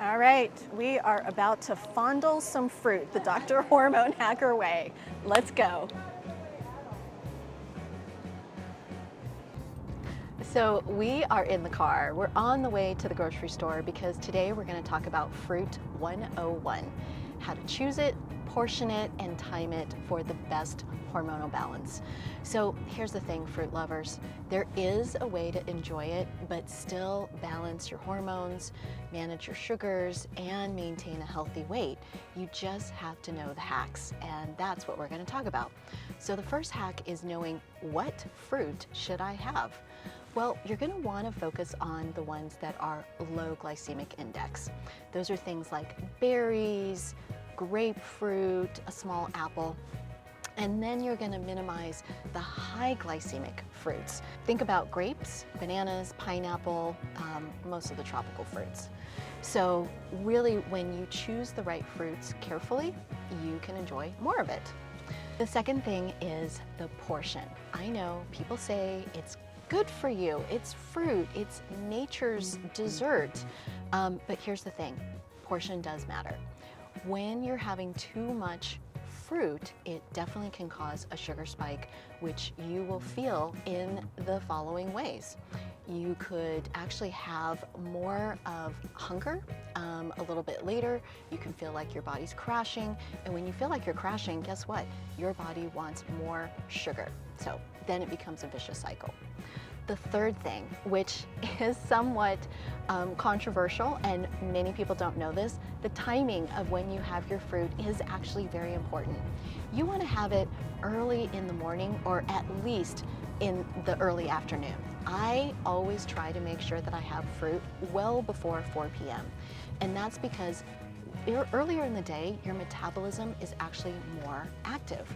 All right, we are about to fondle some fruit the Dr. Hormone Hacker way. Let's go. So we are in the car. We're on the way to the grocery store because today we're going to talk about Fruit 101, how to choose it, portion it, and time it for the best hormonal balance. So here's the thing, fruit lovers, there is a way to enjoy it, but still balance your hormones, manage your sugars, and maintain a healthy weight. You just have to know the hacks, and that's what we're going to talk about. So the first hack is knowing what fruit should I have? Well, you're going to want to focus on the ones that are low glycemic index. Those are things like berries, grapefruit, a small apple, and then you're going to minimize the high glycemic fruits. Think about grapes, bananas, pineapple, most of the tropical fruits. So really, when you choose the right fruits carefully, you can enjoy more of it. The second thing is the portion. I know people say it's good for you, it's fruit, it's nature's dessert. But here's the thing, portion does matter. When you're having too much fruit, it definitely can cause a sugar spike, which you will feel in the following ways. You could actually have more of hunger a little bit later. You can feel like your body's crashing. And when you feel like you're crashing, guess what? Your body wants more sugar. So then it becomes a vicious cycle. The third thing, which is somewhat controversial, and many people don't know this, the timing of when you have your fruit is actually very important. You want to have it early in the morning, or at least in the early afternoon. I always try to make sure that I have fruit well before 4 p.m. And that's because earlier in the day, your metabolism is actually more active.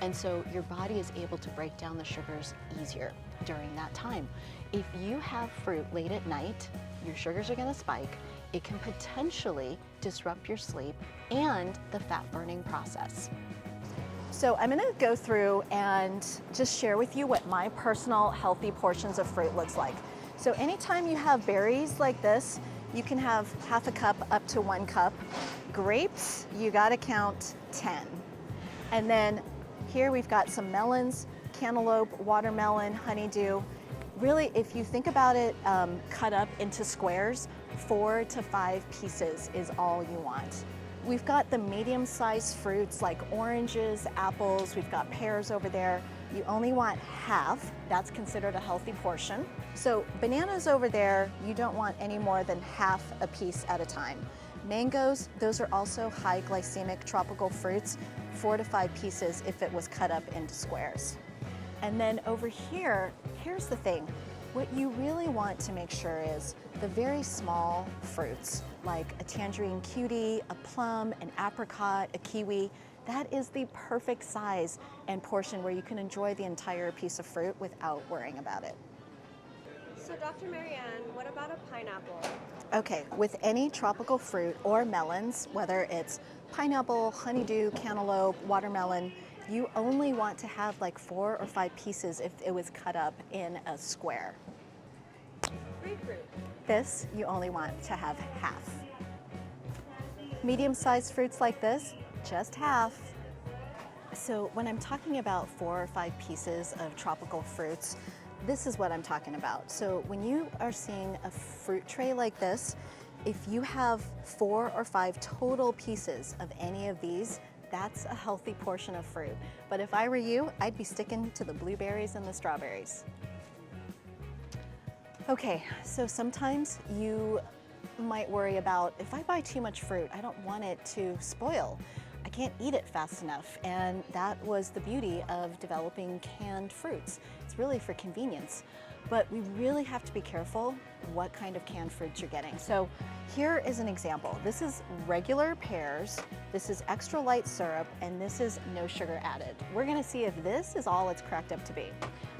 And so your body is able to break down the sugars easier during that time. If you have fruit late at night, your sugars are going to spike. It can potentially disrupt your sleep and the fat burning process. So I'm going to go through and just share with you what my personal healthy portions of fruit looks like. So anytime you have berries like this, you can have half a cup up to 1 cup. Grapes, you got to count 10. And then here we've got some melons, cantaloupe, watermelon, honeydew. Really, if you think about it, cut up into squares, 4 to 5 pieces is all you want. We've got the medium-sized fruits like oranges, apples, we've got pears over there. You only want half, that's considered a healthy portion. So bananas over there, you don't want any more than half a piece at a time. Mangoes, those are also high glycemic tropical fruits, 4 to 5 pieces if it was cut up into squares. And then over here, here's the thing. What you really want to make sure is the very small fruits, like a tangerine cutie, a plum, an apricot, a kiwi. That is the perfect size and portion where you can enjoy the entire piece of fruit without worrying about it. So Dr. Marianne, what about a pineapple? Okay, with any tropical fruit or melons, whether it's pineapple, honeydew, cantaloupe, watermelon, you only want to have like 4 or 5 pieces if it was cut up in a square. Grapefruit. This, you only want to have half. Medium-sized fruits like this, just half. So when I'm talking about 4 or 5 pieces of tropical fruits, this is what I'm talking about. So when you are seeing a fruit tray like this, if you have 4 or 5 total pieces of any of these, that's a healthy portion of fruit. But if I were you, I'd be sticking to the blueberries and the strawberries. Okay, so sometimes you might worry about, if I buy too much fruit, I don't want it to spoil. I can't eat it fast enough, and that was the beauty of developing canned fruits. It's really for convenience, but we really have to be careful what kind of canned fruits you're getting. So here is an example. This is regular pears, this is extra light syrup, and this is no sugar added. We're gonna see if this is all it's cracked up to be.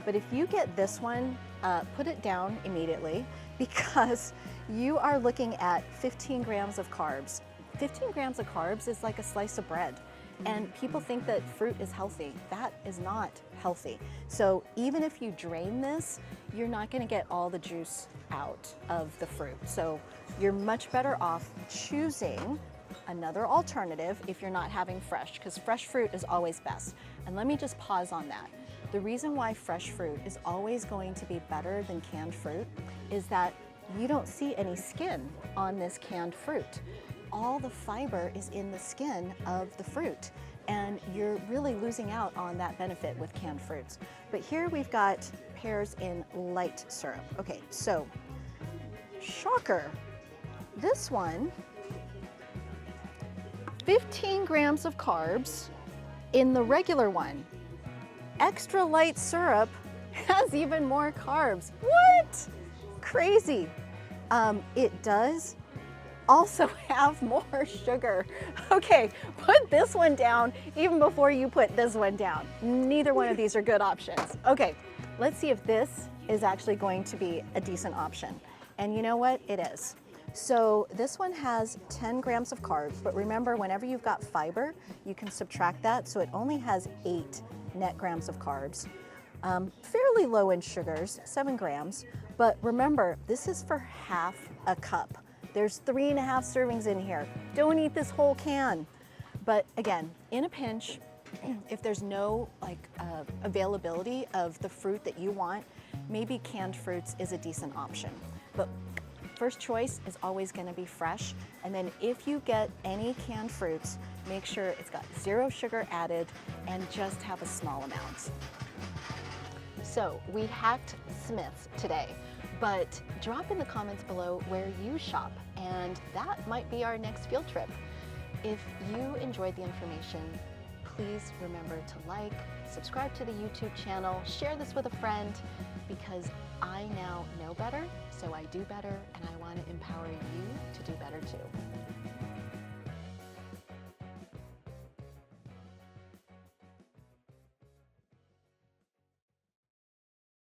But if you get this one, put it down immediately, because you are looking at 15 grams of carbs. 15 grams of carbs is like a slice of bread. And people think that fruit is healthy. That is not healthy. So even if you drain this, you're not gonna get all the juice out of the fruit. So you're much better off choosing another alternative if you're not having fresh, because fresh fruit is always best. And let me just pause on that. The reason why fresh fruit is always going to be better than canned fruit is that you don't see any skin on this canned fruit. All the fiber is in the skin of the fruit, and you're really losing out on that benefit with canned fruits. But here we've got pears in light syrup. Okay, so shocker, this one, 15 grams of carbs in the regular one. Extra light syrup has even more carbs. What? Crazy. It does also have more sugar. Okay, put this one down even before you put this one down. Neither one of these are good options. Okay, let's see if this is actually going to be a decent option. And you know what? It is. So this one has 10 grams of carbs, but remember, whenever you've got fiber, you can subtract that, so it only has 8 net grams of carbs. Fairly low in sugars, 7 grams, but remember, this is for half a cup. There's 3.5 servings in here. Don't eat this whole can. But again, in a pinch, if there's no availability of the fruit that you want, maybe canned fruits is a decent option. But first choice is always going to be fresh. And then if you get any canned fruits, make sure it's got 0 sugar added and just have a small amount. So we hacked Smith's today, but drop in the comments below where you shop, and that might be our next field trip. If you enjoyed the information, please remember to like, subscribe to the YouTube channel, share this with a friend, because I now know better, so I do better, and I want to empower you to do better too.